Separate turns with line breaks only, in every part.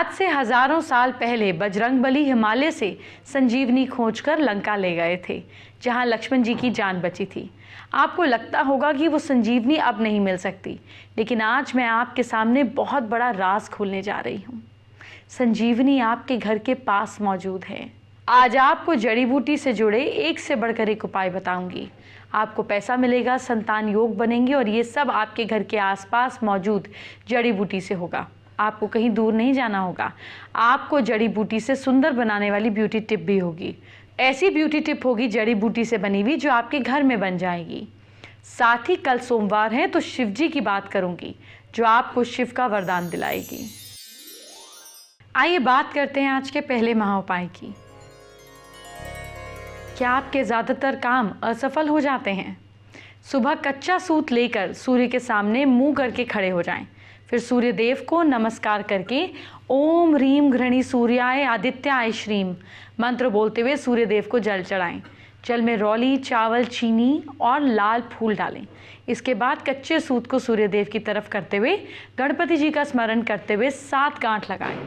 आज से हजारों साल पहले बजरंगबली हिमालय से संजीवनी खोजकर लंका ले गए थे, जहां लक्ष्मण जी की जान बची थी। आपको लगता होगा कि वो संजीवनी अब नहीं मिल सकती, लेकिन आज मैं आपके सामने बहुत बड़ा राज खोलने जा रही हूँ। संजीवनी आपके घर के पास मौजूद है। आज आपको जड़ी बूटी से जुड़े एक से बढ़कर एक उपाय बताऊंगी। आपको पैसा मिलेगा, संतान योग बनेंगे और ये सब आपके घर के आसपास मौजूद जड़ी बूटी से होगा। आपको कहीं दूर नहीं जाना होगा। आपको जड़ी बूटी से सुंदर बनाने वाली ब्यूटी टिप भी होगी। ऐसी ब्यूटी टिप होगी जड़ी बूटी से बनी हुई जो आपके घर में बन जाएगी। साथ ही कल सोमवार है तो शिव जी की बात करूंगी जो आपको शिव का वरदान दिलाएगी। आइए बात करते हैं आज के पहले महाउपाय की। क्या आपके ज़्यादातर काम असफल हो जाते हैं? सुबह कच्चा सूत लेकर सूर्य के सामने मुंह करके खड़े हो जाएं। फिर सूर्य देव को नमस्कार करके ओम ह्रीम घृणी सूर्याय आदित्याय श्रीम मंत्र बोलते हुए सूर्य देव को जल चढ़ाएं। जल में रौली, चावल, चीनी और लाल फूल डालें। इसके बाद कच्चे सूत को सूर्य देव की तरफ करते हुए गणपति जी का स्मरण करते हुए 7 गांठ लगाएं।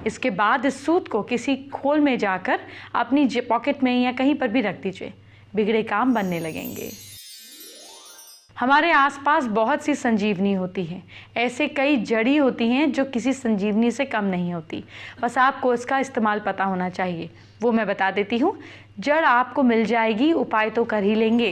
इसके बाद इस सूत को किसी खोल में जाकर अपनी पॉकेट में या कहीं पर भी रख दीजिए। बिगड़े काम बनने लगेंगे। हमारे आसपास बहुत सी संजीवनी होती है। ऐसे कई जड़ी होती हैं जो किसी संजीवनी से कम नहीं होती। बस आपको इसका इस्तेमाल पता होना चाहिए। वो मैं बता देती हूँ। जड़ आपको मिल जाएगी, उपाय तो कर ही लेंगे।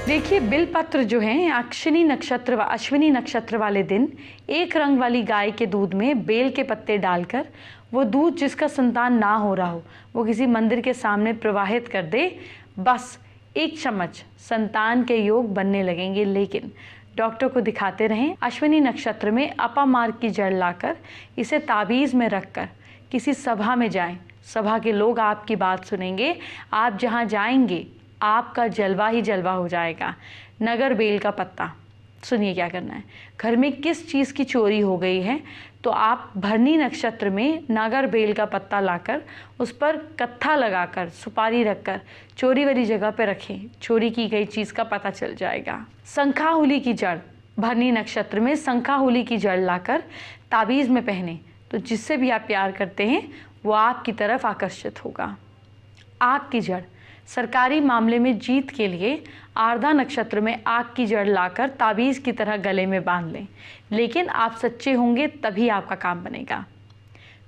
देखिए, बिलपत्र जो है अश्विनी नक्षत्र व अश्विनी नक्षत्र वाले दिन एक रंग वाली गाय के दूध में बेल के पत्ते डालकर वो दूध जिसका संतान ना हो रहा हो वो किसी मंदिर के सामने प्रवाहित कर दे। बस 1 चम्मच संतान के योग बनने लगेंगे। लेकिन डॉक्टर को दिखाते रहें। अश्विनी नक्षत्र में अपामार्ग की जड़ लाकर इसे ताबीज़ में रखकर किसी सभा में जाएं। सभा के लोग आपकी बात सुनेंगे। आप जहां जाएंगे आपका जलवा ही जलवा हो जाएगा। नगर बेल का पत्ता, सुनिए क्या करना है। घर में किस चीज़ की चोरी हो गई है तो आप भरनी नक्षत्र में नागर बेल का पत्ता लाकर उस पर कत्था लगाकर सुपारी रखकर चोरी वाली जगह पर रखें। चोरी की गई चीज़ का पता चल जाएगा। शंखाहुली की जड़, भरनी नक्षत्र में शंखाहुली की जड़ लाकर ताबीज़ में पहने तो जिससे भी आप प्यार करते हैं वो आपकी तरफ आकर्षित होगा। आग की जड़, सरकारी मामले में जीत के लिए आर्द्रा नक्षत्र में आग की जड़ लाकर ताबीज़ की तरह गले में बांध लें। लेकिन आप सच्चे होंगे तभी आपका काम बनेगा।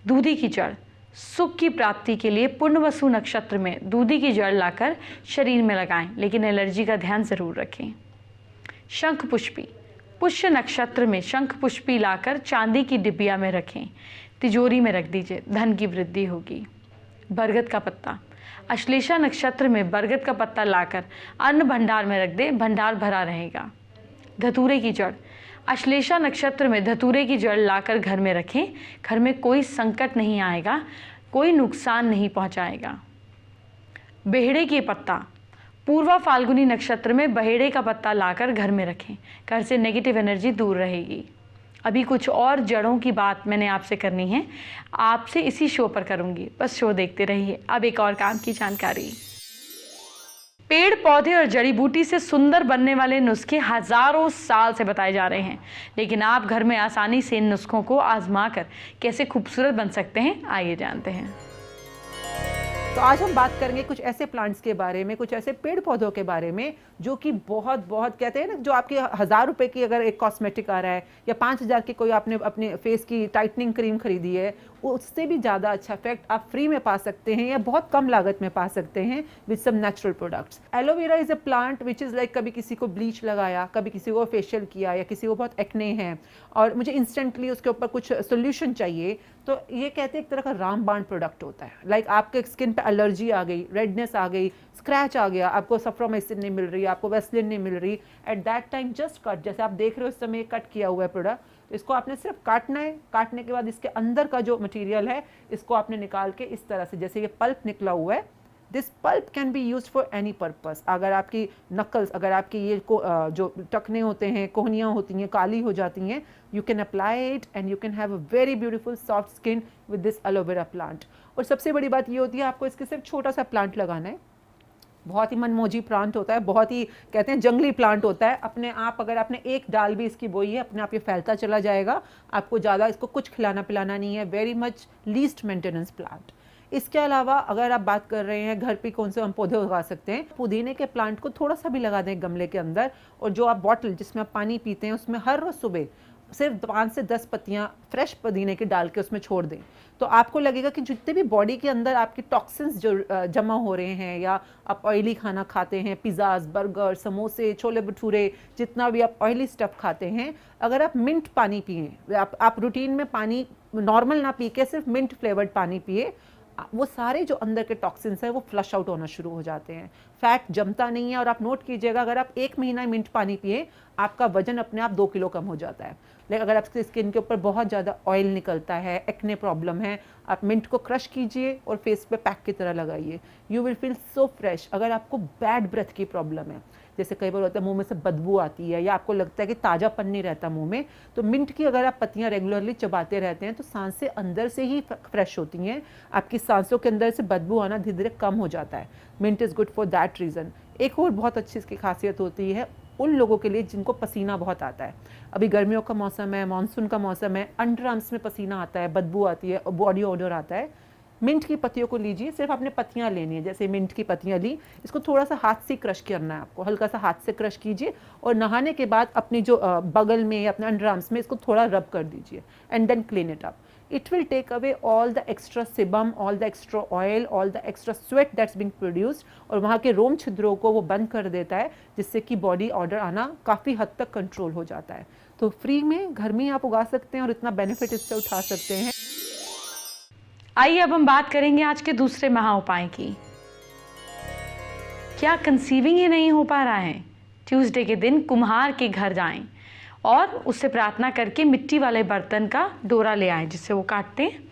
दूधी की जड़, सुख की प्राप्ति के लिए पुण्यवसु नक्षत्र में दूधी की जड़ लाकर शरीर में लगाएं, लेकिन एलर्जी का ध्यान ज़रूर रखें। शंख पुष्पी, पुष्य नक्षत्र में शंख पुष्पी लाकर चांदी की डिबिया में रखें। तिजोरी में रख दीजिए, धन की वृद्धि होगी। बरगद का पत्ता, अश्लेषा नक्षत्र में बरगद का पत्ता लाकर अन्न भंडार में रख दे, भंडार भरा रहेगा। धतूरे की जड़, अश्लेषा नक्षत्र में धतूरे की जड़ लाकर घर में रखें। घर में कोई संकट नहीं आएगा, कोई नुकसान नहीं पहुंचाएगा। बेहड़े की पत्ता, पूर्वा फाल्गुनी नक्षत्र में बहेड़े का पत्ता लाकर घर में रखें। घर से नेगेटिव एनर्जी दूर रहेगी। अभी कुछ और जड़ों की बात मैंने आपसे करनी है, आपसे इसी शो पर करूंगी, बस शो देखते रहिए। अब एक और काम की जानकारी। पेड़ पौधे और जड़ी बूटी से सुंदर बनने वाले नुस्खे हजारों साल से बताए जा रहे हैं, लेकिन आप घर में आसानी से इन नुस्खों को आजमा कर कैसे खूबसूरत बन सकते हैं, आइए जानते हैं।
तो आज हम बात करेंगे कुछ ऐसे प्लांट्स के बारे में, कुछ ऐसे पेड़ पौधों के बारे में जो कि बहुत बहुत कहते हैं ना, जो आपके 1000 रुपए की अगर एक कॉस्मेटिक आ रहा है या 5000 की कोई आपने अपने फेस की टाइटनिंग क्रीम खरीदी है, उससे भी ज़्यादा अच्छा इफेक्ट आप फ्री में पा सकते हैं या बहुत कम लागत में पा सकते हैं with some natural products. Aloe vera is a plant which is like, कभी किसी को ब्लीच लगाया, कभी किसी को फेशियल किया या किसी को बहुत एक्ने है और मुझे इंस्टेंटली उसके ऊपर कुछ सोल्यूशन चाहिए, तो ये कहते हैं एक तरह का रामबाण प्रोडक्ट होता है। लाइक आपके स्किन पे एलर्जी आ गई, रेडनेस आ गई, स्क्रैच आ गया, आपको सफ्रोमाइसिन नहीं मिल रही, आपको वेस्लिन नहीं मिल रही, at that time just cut, जैसे आप देख रहे हो इस समय कट किया हुआ है प्रोडक्ट, तो इसको आपने सिर्फ काटना है। काटने के बाद इसके अंदर का जो मटेरियल है इसको आपने निकाल के इस तरह से, जैसे ये पल्प निकला हुआ है, this pulp can be use for any purpose. अगर आपकी नकल्स, अगर आपकी ये जो टकने होते हैं, कोहनियाँ होती हैं, काली हो जाती हैं, you can apply it and you can have a very beautiful soft skin with this aloe vera plant. और सबसे बड़ी बात ये होती है, आपको इसके सिर्फ छोटा सा प्लांट लगाना है, बहुत ही मनमोजी प्लांट होता है, बहुत ही कहते हैं जंगली प्लांट होता है। अपने आप अगर आपने एक डाल भी इसकी बोई है, अपने आप ये फैलता चला जाएगा। आपको ज़्यादा इसको कुछ खिलाना पिलाना नहीं है। Very much least maintenance plant. इसके अलावा अगर आप बात कर रहे हैं घर पे कौन से हम पौधे उगा सकते हैं, पुदीने के प्लांट को थोड़ा सा भी लगा दें गमले के अंदर, और जो आप बॉटल जिसमें आप पानी पीते हैं उसमें हर रोज सुबह सिर्फ 5 से 10 पत्तियां फ्रेश पुदीने की डाल के उसमें छोड़ दें, तो आपको लगेगा कि जितने भी बॉडी के अंदर आपके टॉक्सिन्स जो जमा हो रहे हैं, या आप ऑयली खाना खाते हैं, पिज़्ज़ाज, बर्गर, समोसे, छोले भटूरे, जितना भी आप ऑयली स्टफ़ खाते हैं, अगर आप मिंट पानी पिए, आप रूटीन में पानी नॉर्मल ना पी के सिर्फ मिंट फ्लेवर्ड पानी पिए, वो सारे जो अंदर के टॉक्सिन्स हैं वो फ्लश आउट होना शुरू हो जाते हैं। फैट जमता नहीं है। और आप नोट कीजिएगा, अगर आप 1 महीना मिंट पानी पिए, आपका वजन अपने आप 2 किलो कम हो जाता है। लेकिन अगर आपकी स्किन के ऊपर बहुत ज़्यादा ऑयल निकलता है, एक्ने प्रॉब्लम है, आप मिंट को क्रश कीजिए और फेस पे पैक की तरह लगाइए। You will feel so fresh. अगर आपको बैड ब्रेथ की प्रॉब्लम है, जैसे कई बार होता है मुंह में से बदबू आती है, या आपको लगता है कि ताज़ापन नहीं रहता मुंह में, तो मिंट की अगर आप पत्तियां रेगुलरली चबाते रहते हैं तो सांसें अंदर से ही फ्रेश होती हैं। आपकी सांसों के अंदर से बदबू आना धीरे धीरे कम हो जाता है। Mint is good for that reason. एक और बहुत अच्छी इसकी खासियत होती है उन लोगों के लिए जिनको पसीना बहुत आता है। अभी गर्मियों का मौसम है, मानसून का मौसम है, अंडर आर्म्स में पसीना आता है, बदबू आती है और बॉडी ओडर आता है। मिंट की पत्तियों को लीजिए, सिर्फ आपने पत्तियां लेनी है। जैसे मिंट की पत्तियां ली, इसको थोड़ा सा हाथ से क्रश करना है आपको, हल्का सा हाथ से क्रश कीजिए, और नहाने के बाद अपनी जो बगल में या अपने अंडर आर्म्स में इसको थोड़ा रब कर दीजिए, and then clean it up. It will take away all the extra sebum, all the extra oil, all the extra sweat that's being produced, और वहाँ के रोम छिद्रों को वो बंद कर देता है, जिससे कि बॉडी ऑर्डर आना काफ़ी हद तक कंट्रोल हो जाता है। तो फ्री में घर में आप उगा सकते हैं और इतना बेनिफिट इससे उठा सकते हैं।
आइए अब हम बात करेंगे आज के दूसरे महा उपाय की। क्या कंसीविंग ही नहीं हो पा रहा है? ट्यूसडे के दिन कुम्हार के घर जाएं और उससे प्रार्थना करके मिट्टी वाले बर्तन का डोरा ले आएं जिससे वो काटते हैं।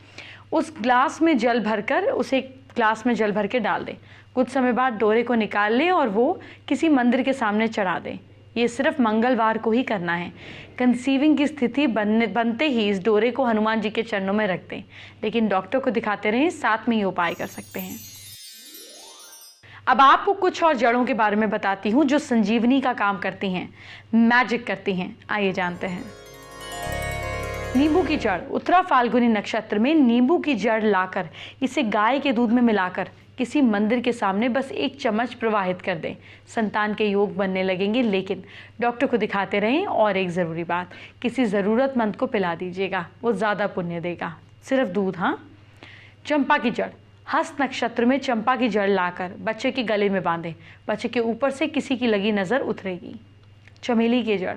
उस ग्लास में जल भरकर उसे ग्लास में जल भर के डाल दें। कुछ समय बाद डोरे को निकाल लें और वो किसी मंदिर के सामने चढ़ा दें। ये सिर्फ मंगलवार को ही करना है। कंसीविंग की स्थिति बनते ही इस डोरे को हनुमान जी के चरणों में रख दें, लेकिन डॉक्टर को दिखाते रहें, साथ में ये उपाय कर सकते हैं। अब आपको कुछ और जड़ों के बारे में बताती हूँ जो संजीवनी का काम करती हैं, मैजिक करती हैं। आइए जानते हैं। नींबू की जड़। उत्तरा फाल्गुनी नक्षत्र में नींबू की जड़ लाकर इसे गाय के दूध में मिलाकर किसी मंदिर के सामने बस 1 चम्मच प्रवाहित कर दें। संतान के योग बनने लगेंगे, लेकिन डॉक्टर को दिखाते रहें। और एक ज़रूरी बात, किसी ज़रूरतमंद को पिला दीजिएगा, वो ज़्यादा पुण्य देगा। सिर्फ दूध। हाँ। चंपा की जड़। हस्त नक्षत्र में चंपा की जड़ लाकर बच्चे के गले में बांधें। बच्चे के ऊपर से किसी की लगी नज़र उतरेगी। चमेली की जड़।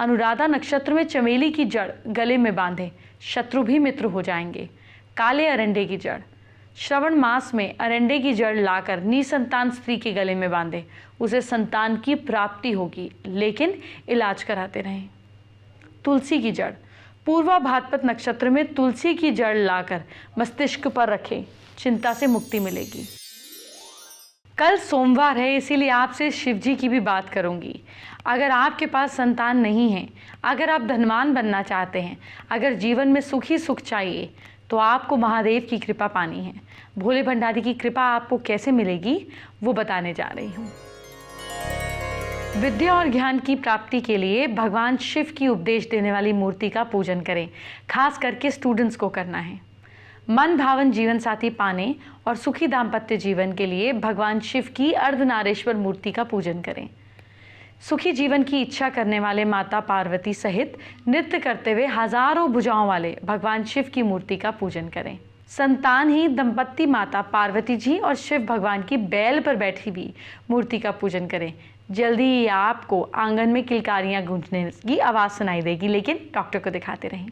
अनुराधा नक्षत्र में चमेली की जड़ गले में बांधें, शत्रु भी मित्र हो जाएंगे। काले अरंडे की जड़। श्रवण मास में अरंडे की जड़ लाकर निसंतान स्त्री के गले में बांधें, उसे संतान की प्राप्ति होगी, लेकिन इलाज कराते रहें। तुलसी की जड़। पूर्वा भाद्रपद नक्षत्र में तुलसी की जड़ लाकर मस्तिष्क पर रखें, चिंता से मुक्ति मिलेगी। कल सोमवार है, इसीलिए आपसे शिव जी की भी बात करूंगी। अगर आपके पास संतान नहीं है, अगर आप धनवान बनना चाहते हैं, अगर जीवन में सुख ही सुख चाहिए, तो आपको महादेव की कृपा पानी है। भोले भंडारी की कृपा आपको कैसे मिलेगी वो बताने जा रही हूँ। विद्या और ज्ञान की प्राप्ति के लिए भगवान शिव की उपदेश देने वाली मूर्ति का पूजन करें। खास करके स्टूडेंट्स को करना है। मन भावन जीवन साथी पाने और सुखी दाम्पत्य जीवन के लिए भगवान शिव की अर्धनारेश्वर मूर्ति का पूजन करें। सुखी जीवन की इच्छा करने वाले माता पार्वती सहित नृत्य करते हुए हजारों भुजाओं वाले भगवान शिव की मूर्ति का पूजन करें। संतान ही दंपत्ति माता पार्वती जी और शिव भगवान की बैल पर बैठी हुई मूर्ति का पूजन करें। जल्दी ही आपको आंगन में किलकारियां गूंजने की आवाज़ सुनाई देगी, लेकिन डॉक्टर को दिखाते रहें।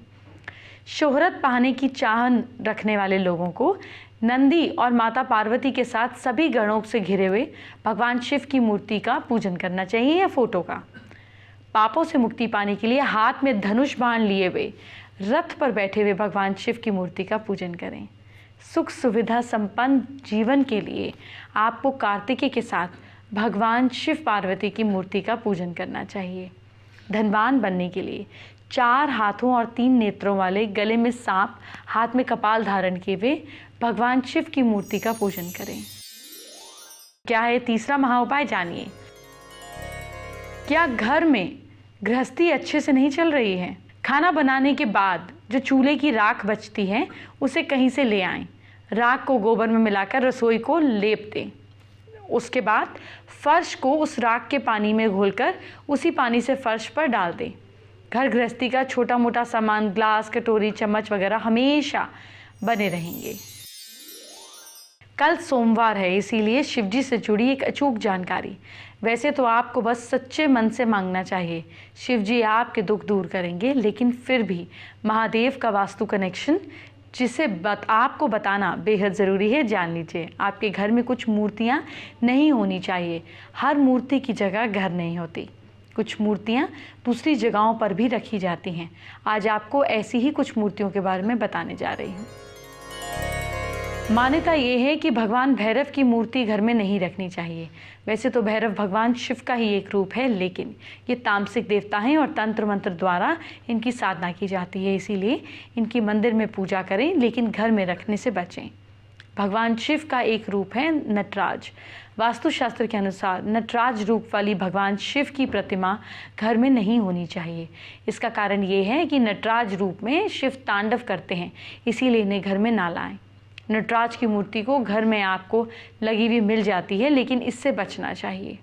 शोहरत पाने की चाह रखने वाले लोगों को नंदी और माता पार्वती के साथ सभी गणों से घिरे हुए भगवान शिव की मूर्ति का पूजन करना चाहिए या फोटो का। पापों से मुक्ति पाने के लिए हाथ में धनुष बाण लिए हुए रथ पर बैठे हुए भगवान शिव की मूर्ति का पूजन करें। सुख सुविधा संपन्न जीवन के लिए आपको कार्तिकेय के साथ भगवान शिव पार्वती की मूर्ति का पूजन करना चाहिए। धनवान बनने के लिए 4 हाथों और 3 नेत्रों वाले, गले में सांप, हाथ में कपाल धारण किए हुए भगवान शिव की मूर्ति का पूजन करें। क्या है तीसरा महाउपाय, जानिए। क्या घर में गृहस्थी अच्छे से नहीं चल रही है? खाना बनाने के बाद जो चूल्हे की राख बचती है उसे कहीं से ले आएं। राख को गोबर में मिलाकर रसोई को लेप दें। उसके बाद फर्श को उस राख के पानी में घोलकर उसी पानी से फर्श पर डाल दें। घर गृहस्थी का छोटा मोटा सामान, ग्लास, कटोरी, चम्मच वगैरह हमेशा बने रहेंगे। कल सोमवार है, इसीलिए शिवजी से जुड़ी एक अचूक जानकारी। वैसे तो आपको बस सच्चे मन से मांगना चाहिए, शिवजी आपके दुख दूर करेंगे, लेकिन फिर भी महादेव का वास्तु कनेक्शन जिसे आपको बताना बेहद ज़रूरी है, जान लीजिए। आपके घर में कुछ मूर्तियाँ नहीं होनी चाहिए। हर मूर्ति की जगह घर नहीं होती, कुछ मूर्तियाँ दूसरी जगहों पर भी रखी जाती हैं। आज आपको ऐसी ही कुछ मूर्तियों के बारे में बताने जा रही हूँ। मान्यता ये है कि भगवान भैरव की मूर्ति घर में नहीं रखनी चाहिए। वैसे तो भैरव भगवान शिव का ही एक रूप है, लेकिन ये तामसिक देवता हैं और तंत्र मंत्र द्वारा इनकी साधना की जाती है, इसीलिए इनकी मंदिर में पूजा करें, लेकिन घर में रखने से बचें। भगवान शिव का एक रूप है नटराज। वास्तुशास्त्र के अनुसार नटराज रूप वाली भगवान शिव की प्रतिमा घर में नहीं होनी चाहिए। इसका कारण ये है कि नटराज रूप में शिव तांडव करते हैं, इसीलिए इन्हें घर में ना लाएं। नटराज की मूर्ति को घर में आपको लगी हुई मिल जाती है, लेकिन इससे बचना चाहिए।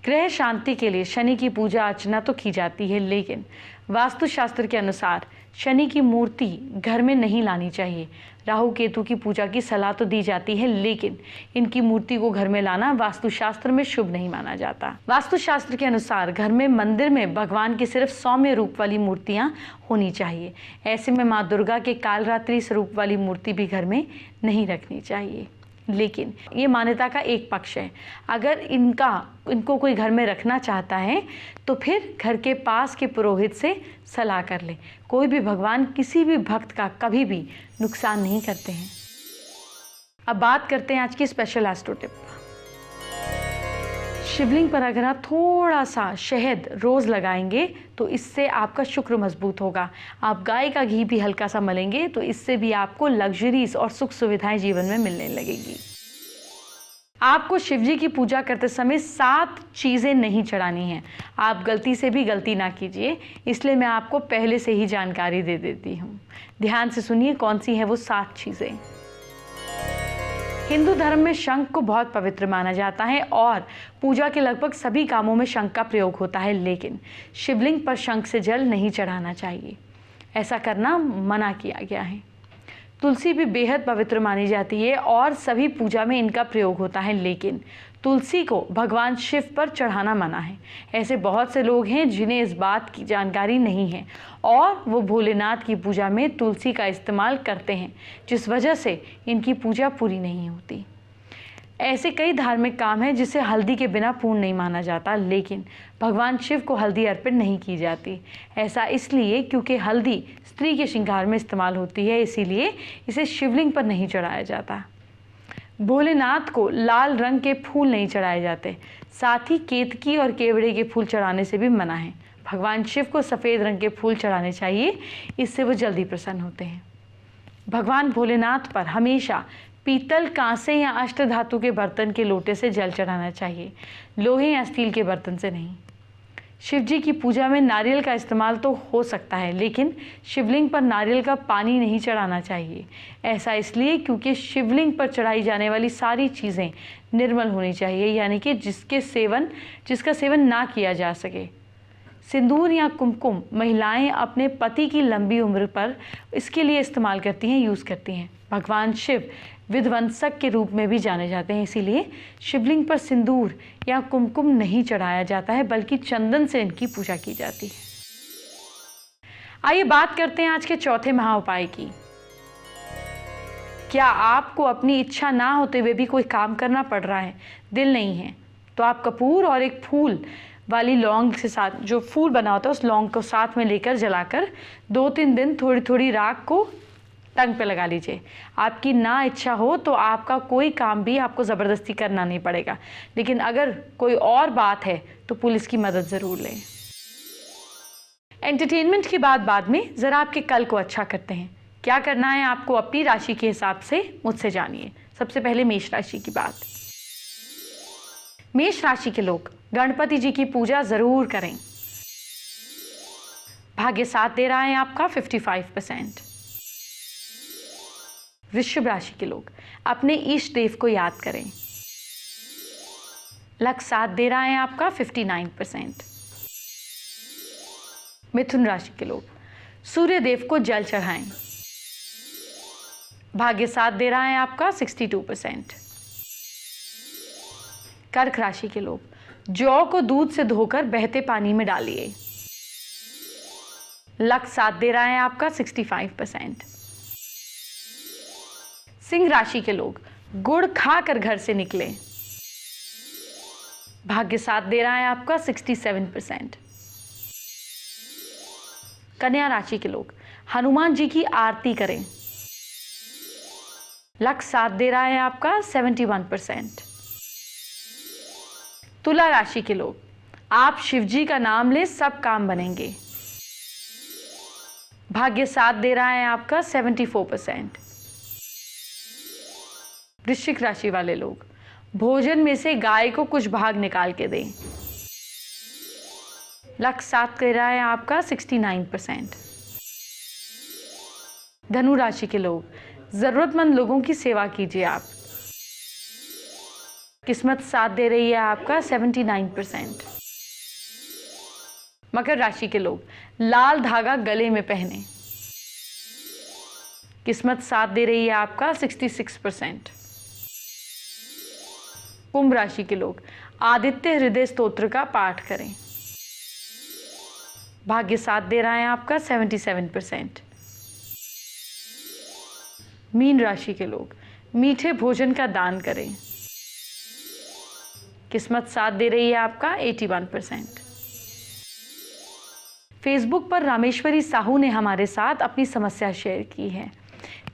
ग्रह शांति के लिए शनि की पूजा अर्चना तो की जाती है, लेकिन वास्तुशास्त्र के अनुसार शनि की मूर्ति घर में नहीं लानी चाहिए। राहु केतु की पूजा की सलाह तो दी जाती है, लेकिन इनकी मूर्ति को घर में लाना वास्तुशास्त्र में शुभ नहीं माना जाता। वास्तुशास्त्र के अनुसार घर में मंदिर में भगवान की सिर्फ सौम्य रूप वाली मूर्तियां होनी चाहिए। ऐसे में माँ दुर्गा के कालरात्रि स्वरूप वाली मूर्ति भी घर में नहीं रखनी चाहिए। लेकिन ये मान्यता का एक पक्ष है। अगर इनको कोई घर में रखना चाहता है तो फिर घर के पास के पुरोहित से सलाह कर ले। कोई भी भगवान किसी भी भक्त का कभी भी नुकसान नहीं करते हैं। अब बात करते हैं आज की स्पेशल एस्ट्रो टिप। शिवलिंग पर अगर आप थोड़ा सा शहद रोज़ लगाएंगे तो इससे आपका शुक्र मजबूत होगा। आप गाय का घी भी हल्का सा मलेंगे तो इससे भी आपको लग्जरीज और सुख सुविधाएं जीवन में मिलने लगेगी। आपको शिवजी की पूजा करते समय 7 चीज़ें नहीं चढ़ानी हैं। आप गलती से भी गलती ना कीजिए, इसलिए मैं आपको पहले से ही जानकारी दे देती हूँ। ध्यान से सुनिए कौन सी है वो 7 चीज़ें। हिंदू धर्म में शंख को बहुत पवित्र माना जाता है और पूजा के लगभग सभी कामों में शंख का प्रयोग होता है, लेकिन शिवलिंग पर शंख से जल नहीं चढ़ाना चाहिए। ऐसा करना मना किया गया है। तुलसी भी बेहद पवित्र मानी जाती है और सभी पूजा में इनका प्रयोग होता है, लेकिन तुलसी को भगवान शिव पर चढ़ाना मना है। ऐसे बहुत से लोग हैं जिन्हें इस बात की जानकारी नहीं है और वो भोलेनाथ की पूजा में तुलसी का इस्तेमाल करते हैं, जिस वजह से इनकी पूजा पूरी नहीं होती। ऐसे कई धार्मिक काम हैं जिसे हल्दी के बिना पूर्ण नहीं माना जाता, लेकिन भगवान शिव को हल्दी अर्पित नहीं की जाती। ऐसा इसलिए क्योंकि हल्दी स्त्री के श्रृंगार में इस्तेमाल होती है, इसीलिए इसे शिवलिंग पर नहीं चढ़ाया जाता। भोलेनाथ को लाल रंग के फूल नहीं चढ़ाए जाते, साथ ही केतकी और केवड़े के फूल चढ़ाने से भी मना है। भगवान शिव को सफ़ेद रंग के फूल चढ़ाने चाहिए, इससे वो जल्दी प्रसन्न होते हैं। भगवान भोलेनाथ पर हमेशा पीतल, कांसे या अष्टधातु के बर्तन के लोटे से जल चढ़ाना चाहिए, लोहे या स्टील के बर्तन से नहीं। शिवजी की पूजा में नारियल का इस्तेमाल तो हो सकता है, लेकिन शिवलिंग पर नारियल का पानी नहीं चढ़ाना चाहिए। ऐसा इसलिए क्योंकि शिवलिंग पर चढ़ाई जाने वाली सारी चीज़ें निर्मल होनी चाहिए, यानी कि जिसका सेवन ना किया जा सके। सिंदूर या कुमकुम महिलाएं अपने पति की लंबी उम्र पर इसके लिए इस्तेमाल करती हैं, यूज़ करती हैं। भगवान शिव विध्वंसक के रूप में भी जाने जाते हैं, इसीलिए शिवलिंग पर सिंदूर या कुमकुम नहीं चढ़ाया जाता है, बल्कि चंदन से इनकी पूजा की जाती है। आइए बात करते हैं आज के चौथे महाउपाय की। क्या आपको अपनी इच्छा ना होते हुए भी कोई काम करना पड़ रहा है, दिल नहीं है, तो आप कपूर और एक फूल वाली लौंग के साथ, जो फूल बना होता है उस लौंग को साथ में लेकर जलाकर 2-3 दिन थोड़ी थोड़ी राख को टंग पे लगा लीजिए। आपकी ना इच्छा हो तो आपका कोई काम भी आपको ज़बरदस्ती करना नहीं पड़ेगा, लेकिन अगर कोई और बात है तो पुलिस की मदद ज़रूर लें। एंटरटेनमेंट की बात बाद में, ज़रा आपके कल को अच्छा करते हैं। क्या करना है आपको अपनी राशि के हिसाब से मुझसे जानिए। सबसे पहले मेष राशि की बात। मेष राशि के लोग गणपति जी की पूजा जरूर करें। भाग्य साथ दे रहा है आपका 55%। वृश्चिक राशि के लोग अपने इष्ट देव को याद करें। लक साथ दे रहा है आपका 59%। मिथुन राशि के लोग सूर्य देव को जल चढ़ाएं। भाग्य साथ दे रहा है आपका 62%। कर्क राशि के लोग जौ को दूध से धोकर बहते पानी में डालिए। लक साथ दे रहा है आपका 65%। सिंह राशि के लोग गुड़ खाकर घर से निकले। भाग्य साथ दे रहा है आपका 67%। कन्या राशि के लोग हनुमान जी की आरती करें। लक साथ दे रहा है आपका 71%। तुला राशि के लोग आप शिव जी का नाम ले सब काम बनेंगे। भाग्य साथ दे रहा है आपका 74%। वृश्चिक राशि वाले लोग भोजन में से गाय को कुछ भाग निकाल के दें। लक साथ दे रहा है आपका 69%। धनु राशि के लोग जरूरतमंद लोगों की सेवा कीजिए आप। किस्मत साथ दे रही है आपका 79%। मकर राशि के लोग लाल धागा गले में पहने। किस्मत साथ दे रही है आपका 66%। कुंभ राशि के लोग आदित्य हृदय स्तोत्र का पाठ करें। भाग्य साथ दे रहा है आपका 77%। मीन राशि के लोग मीठे भोजन का दान करें। किस्मत साथ दे रही है आपका 81%। फेसबुक पर रामेश्वरी साहू ने हमारे साथ अपनी समस्या शेयर की है।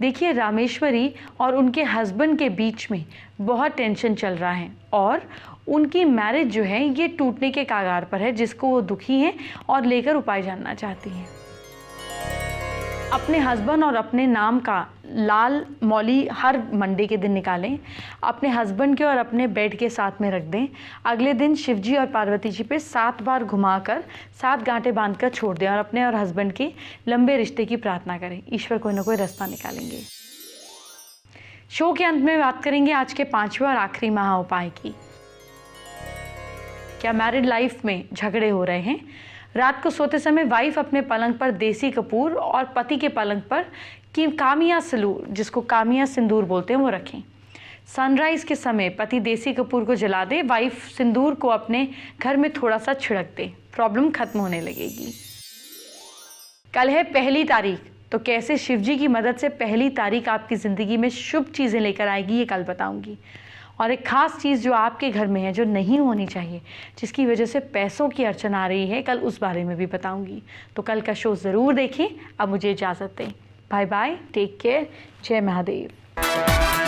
देखिए, रामेश्वरी और उनके हस्बैंड के बीच में बहुत टेंशन चल रहा है और उनकी मैरिज जो है ये टूटने के कगार पर है, जिसको वो दुखी हैं और लेकर उपाय जानना चाहती हैं। अपने हस्बैंड और अपने नाम का लाल मौली हर मंडे के दिन निकालें, अपने हस्बैंड के और अपने बेड के साथ में रख दें। अगले दिन शिवजी और पार्वती जी पे 7 बार घुमाकर 7 गांठें बांधकर छोड़ दें और अपने और हस्बैंड के लंबे रिश्ते की प्रार्थना करें। ईश्वर कोई ना कोई रास्ता निकालेंगे। शो के अंत में बात करेंगे आज के 5वें और आखिरी महा उपाय की। क्या मैरिड लाइफ में झगड़े हो रहे हैं? रात को सोते समय वाइफ अपने पलंग पर देसी कपूर और पति के पलंग पर कामिया सलूर, जिसको कामिया सिंदूर बोलते हैं, वो रखें। सनराइज के समय पति देसी कपूर को जला दे, वाइफ सिंदूर को अपने घर में थोड़ा सा छिड़क दे, प्रॉब्लम खत्म होने लगेगी। कल है 1 तारीख, तो कैसे शिवजी की मदद से 1 तारीख आपकी ज़िंदगी में शुभ चीज़ें लेकर आएगी, ये कल बताऊंगी। और एक ख़ास चीज़ जो आपके घर में है, जो नहीं होनी चाहिए, जिसकी वजह से पैसों की अड़चन आ रही है, कल उस बारे में भी बताऊंगी। तो कल का शो ज़रूर देखें। अब मुझे इजाज़त दें। बाय बाय, टेक केयर, जय महादेव।